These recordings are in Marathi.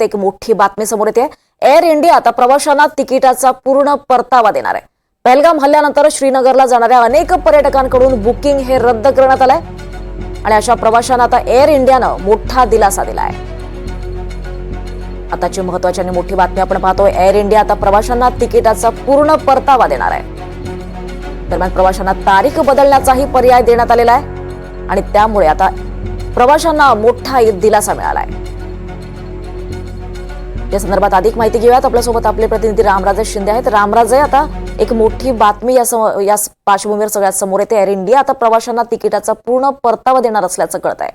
एक मोठी बातमी समोर येते। एअर इंडिया आता प्रवाशांना तिकिटाचा पूर्ण परतावा देणार आहे। पहलगाम हल्ल्यानंतर श्रीनगरला जाणाऱ्या अनेक पर्यटकांकडून बुकिंग हे रद्द करण्यात आलंय आणि अशा प्रवाशांना आता एअर इंडियानं मोठा दिलासा दिलाय। आताची महत्त्वाची आणि मोठी बातमी आपण पाहतोय। एअर इंडिया आता प्रवाशांना तिकिटाचा पूर्ण परतावा देणार आहे। दरम्यान प्रवाशांना तारीख बदलण्याचाही पर्याय देण्यात आलेला आहे आणि त्यामुळे आता प्रवाशांना मोठा दिलासा मिळाला आहे। या संदर्भात अधिक माहिती घेऊयात। आपल्यासोबत आपले प्रतिनिधी रामराजे शिंदे आहेत। रामराजे, आता एक मोठी बातमी या पार्श्वभूमीवर सगळ्यात समोर येते। एअर इंडिया आता प्रवाशांना तिकिटाचा पूर्ण परतावा देणार असल्याचं कळत आहे।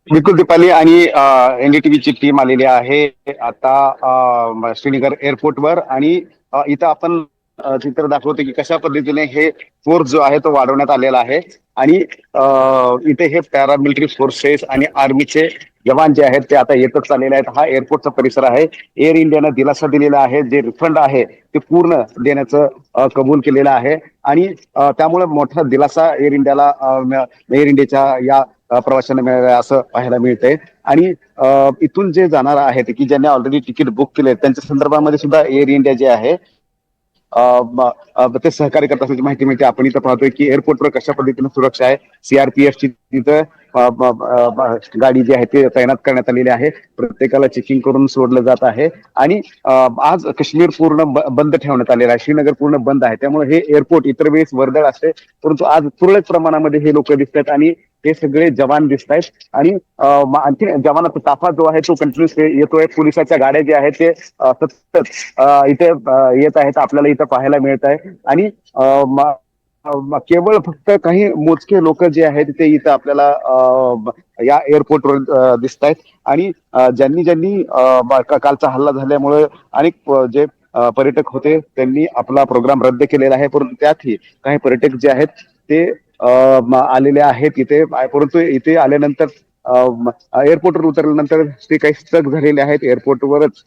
बिलकुल दीपाली, आणि एनडीटीव्हीची टीम आलेली आहे आता श्रीनगर एअरपोर्टवर आणि इथं आपण चित्र दाखवतो की कशा पद्धतीने हे फोर्स जो आहे तो वाढवण्यात आलेला आहे आणि इथे हे पॅरामिलिटरी फोर्सेस आणि आर्मीचे जवान जे आहेत ते आता येतच आलेले आहेत। हा एअरपोर्टचा परिसर आहे। एअर इंडियानं दिलासा दिलेला आहे, जे रिफंड आहे ते पूर्ण देण्याचं कबूल केलेलं आहे आणि त्यामुळे मोठा दिलासा एअर इंडियाच्या या प्रवाशांना मिळाला असं पाहायला मिळतंय। आणि इथून जे जाणार आहेत की ज्यांनी ऑलरेडी तिकीट बुक केले त्यांच्या संदर्भामध्ये सुद्धा एअर इंडिया जे आहे ते सहकार्य करत असल्याची माहिती मिळते। आपण इथं पाहतोय की एअरपोर्टवर कशा पद्धतीने सुरक्षा आहे। सीआरपीएफची तिथं गाडी जी आहे ते तैनात करण्यात आलेली आहे। प्रत्येकाला चेकिंग करून सोडलं जात आहे आणि आज काश्मीर पूर्ण बंद ठेवण्यात आलेलं आहे। श्रीनगर पूर्ण बंद आहे, त्यामुळे हे एअरपोर्ट इतर वेळेस वर्दळ असते, परंतु आज तुरळक प्रमाणामध्ये हे लोक दिसत आहेत आणि हे सगळे जवान दिसत आहेत आणि आणखी जवानाचा ताफा जो आहे तो कंटिन्युअस येतोय। पोलिसाच्या गाड्या ज्या आहेत ते सतत इथे येत आहेत, आपल्याला इथं पाहायला मिळत आहे आणि केवळ फक्त काही मोजके लोक जे आहेत ते इथं आपल्याला या एअरपोर्टवर दिसत आहेत आणि ज्यांनी कालचा हल्ला झाल्यामुळे अनेक जे पर्यटक होते त्यांनी आपला प्रोग्राम रद्द केलेला आहे, परंतु त्यातही काही पर्यटक जे आहेत ते आलेले आहेत इथे, परंतु इथे आल्यानंतर एअरपोर्टवर उतरल्यानंतर ते काही स्टक झालेले आहेत, एअरपोर्टवरच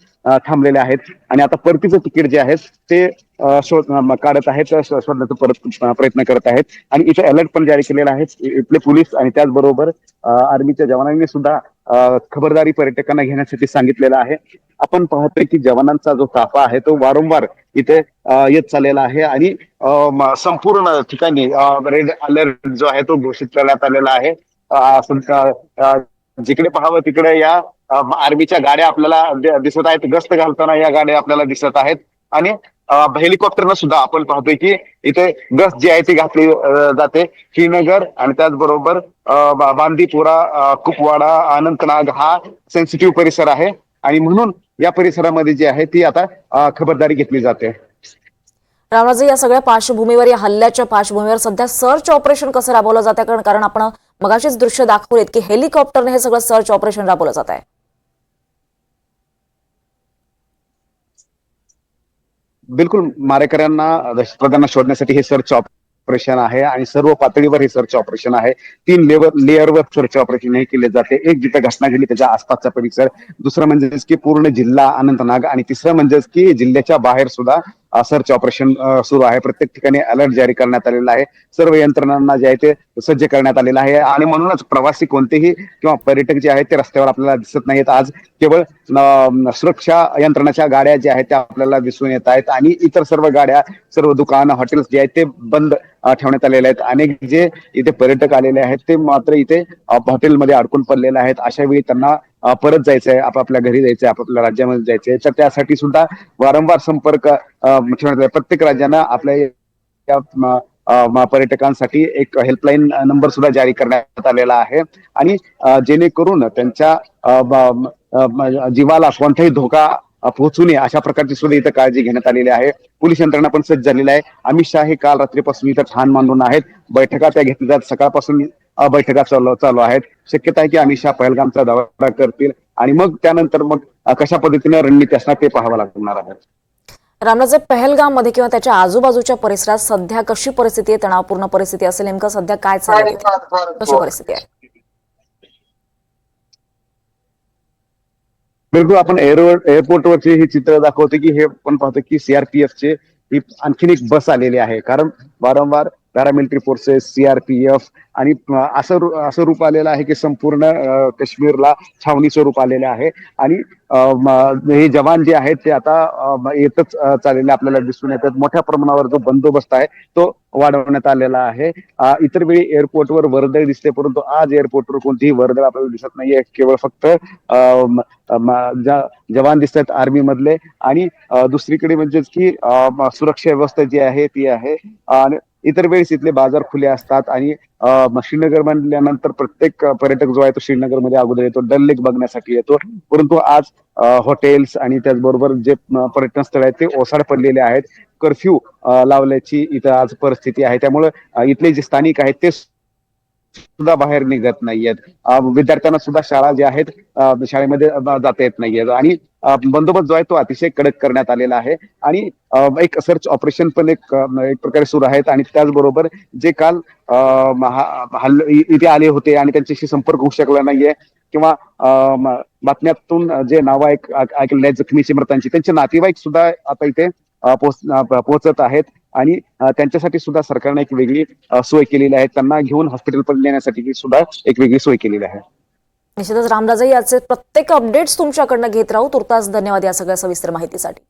थांबलेले आहेत आणि आता परतीचं तिकीट जे आहे ते काढत आहेत, शोधण्याचा परत प्रयत्न करत आहेत आणि इथे अलर्ट पण जारी केलेला आहे। इथले पोलीस आणि त्याचबरोबर आर्मीच्या जवानांनी सुद्धा खबरदारी पर्यटकांना घेण्यासाठी सांगितलेलं आहे। आपण पाहतोय की जवानांचा जो ताफा आहे तो वारंवार इथे येत चाललेला आहे आणि संपूर्ण ठिकाणी रेड अलर्ट जो आहे तो घोषित करण्यात आलेला आहे। जिकडे पाहावं तिकडे या आर्मीच्या गाड्या आपल्याला दिसत आहेत, गस्त घालताना या गाड्या आपल्याला दिसत आहेत आणि हेलिकॉप्टरनं सुद्धा आपण पाहतोय की इथे गस्त जी आहे ती घातली जाते। श्रीनगर आणि त्याचबरोबर बांदीपुरा, कुपवाडा, अनंतनाग हा सेन्सिटिव्ह परिसर आहे आणि म्हणून या परिसरामध्ये जी आहे ती आता खबरदारी घेतली जाते। रामराजे, या सगळ्या पार्श्वभूमीवर, या हल्ल्याच्या पार्श्वभूमीवर सध्या सर्च ऑपरेशन कसं राबवलं जात आहे? कारण आपण मगाशीच दृश्य दाखवलेत की हेलिकॉप्टरने हे सगळं सर्च ऑपरेशन राबवलं जात आहे। बिलकुल, मारेकऱ्यांना, दहशतवाद्यांना शोधण्यासाठी हे सर्च ऑपरेशन आहे आणि सर्व पातळीवर हे सर्च ऑपरेशन आहे। 3 लेअरवर सर्च ऑपरेशन हे केले जाते। एक जिथे घटना घडली त्याच्या आसपासचा परिसर, दुसरं म्हणजे की पूर्ण जिल्हा अनंतनाग आणि तिसरं म्हणजे की जिल्ह्याच्या बाहेर सुद्धा सर्च ऑपरेशन सुरू आहे। प्रत्येक ठिकाणी अलर्ट जारी करण्यात आलेला आहे, सर्व यंत्रणांना जे आहे ते सज्ज करण्यात आलेलं आहे आणि म्हणूनच प्रवासी कोणतेही किंवा पर्यटक जे आहेत ते रस्त्यावर आपल्याला दिसत नाहीत। आज केवळ सुरक्षा यंत्रणाच्या गाड्या ज्या आहेत त्या आपल्याला दिसून येत आहेत आणि इतर सर्व गाड्या, सर्व दुकानं, हॉटेल्स जे आहेत ते बंद ठेवण्यात आलेले आहेत। अनेक जे इथे पर्यटक आलेले आहेत ते मात्र इथे हॉटेलमध्ये अडकून पडलेले आहेत। अशा वेळी त्यांना परत जायचंय, आपापल्या घरी जायचंय, आपापल्या राज्यामध्ये जायचंय, तर त्यासाठी सुद्धा वारंवार संपर्क ठेवण्यात, प्रत्येक राज्यानं आपल्या पर्यटकांसाठी एक हेल्पलाईन नंबर सुद्धा जारी करण्यात आलेला आहे आणि जेणेकरून त्यांच्या जीवाला कोणताही धोका पोहोचू नये अशा प्रकारची सुद्धा इथं काळजी घेण्यात आलेली आहे। पोलीस यंत्रणा पण सज्ज झालेली आहे। अमित शाह हे काल रात्रीपासून इथं ठाण मांडून आहेत, बैठका त्या घेतल्या जात, सकाळपासून बैठका चालू आहेत। शक्यता आहे की अमित शाह पहलगामचा दौरा करतील आणि मग त्यानंतर मग कशा पद्धतीने रणनीती असणार ते पाहावं लागणार आहे। रामराजे, पहलगाम मध्ये किंवा त्याच्या आजूबाजूच्या परिसरात सध्या कशी परिस्थिती आहे? तणावपूर्ण परिस्थिती असेल, नेमकं सध्या काय चालू आहे, कशी परिस्थिती आहे? बिलकुल, आपण एअरपोर्टवरचे हे चित्र दाखवते की हे पण पाहतो की सीआरपीएफचे ही आणखीन एक बस आलेली आहे, कारण वारंवार पॅरामिलिटरी फोर्सेस, सीआरपीएफ आणि असं रूप आलेलं आहे की संपूर्ण काश्मीरला छावणी स्वरूप आलेले आहे. आणि हे जवान जे आहेत ते आता येतच चाललेले आपल्याला दिसून येतात. मोठ्या प्रमाणावर जो बंदोबस्त आहे तो वाढवण्यात आलेला आहे. इतर वेळी एअरपोर्टवर वर्दळ दिसते, परंतु आज एअरपोर्टवर कोणतीही वर्दळ आपल्याला दिसत नाहीये. केवळ फक्त जवान दिसत आहेत आर्मी मधले. आणि दुसरीकडे म्हणजेच की सुरक्षा व्यवस्था जी आहे ती आहे. आणि इतर वेळेस इथले बाजार खुले असतात. आणि श्रीनगर म्हणल्यानंतर प्रत्येक पर्यटक जो आहे तो श्रीनगरमध्ये अगोदर येतो, डल लेक बघण्यासाठी येतो. परंतु आज हॉटेल्स आणि त्याचबरोबर जे पर्यटन स्थळ आहेत ते ओसाड पडलेले आहेत. कर्फ्यू लावल्याची इथं आज परिस्थिती आहे. त्यामुळे इथले जे स्थानिक आहेत ते सुद्धा बाहेर निघत नाहीयेत. विद्यार्थ्यांना सुद्धा शाळा ज्या आहेत शाळेमध्ये जाता येत नाहीयेत. आणि बंदोबस्त जो आहे तो अतिशय कडक करण्यात आलेला आहे. आणि एक सर्च ऑपरेशन पण एक प्रकारे सुरू आहेत. आणि त्याचबरोबर जे काल इथे आले होते आणि त्यांच्याशी संपर्क होऊ शकला नाहीये किंवा बातम्यातून जे नावं ऐकलेली आहेत जखमीची मृतांची, त्यांचे नातेवाईक सुद्धा आता इथे पोहोचत आहेत. आणि त्यांच्यासाठी सुद्धा सरकारने एक वेगळी सोय केलेली आहे. त्यांना घेऊन हॉस्पिटलपर्यंत नेण्यासाठी सुद्धा एक वेगळी सोय केलेली आहे. निश्चितच रामराजे, याचे प्रत्येक अपडेट्स तुमच्याकडनं घेत राहू. तुर्तास धन्यवाद या सगळ्या सविस्तर माहितीसाठी.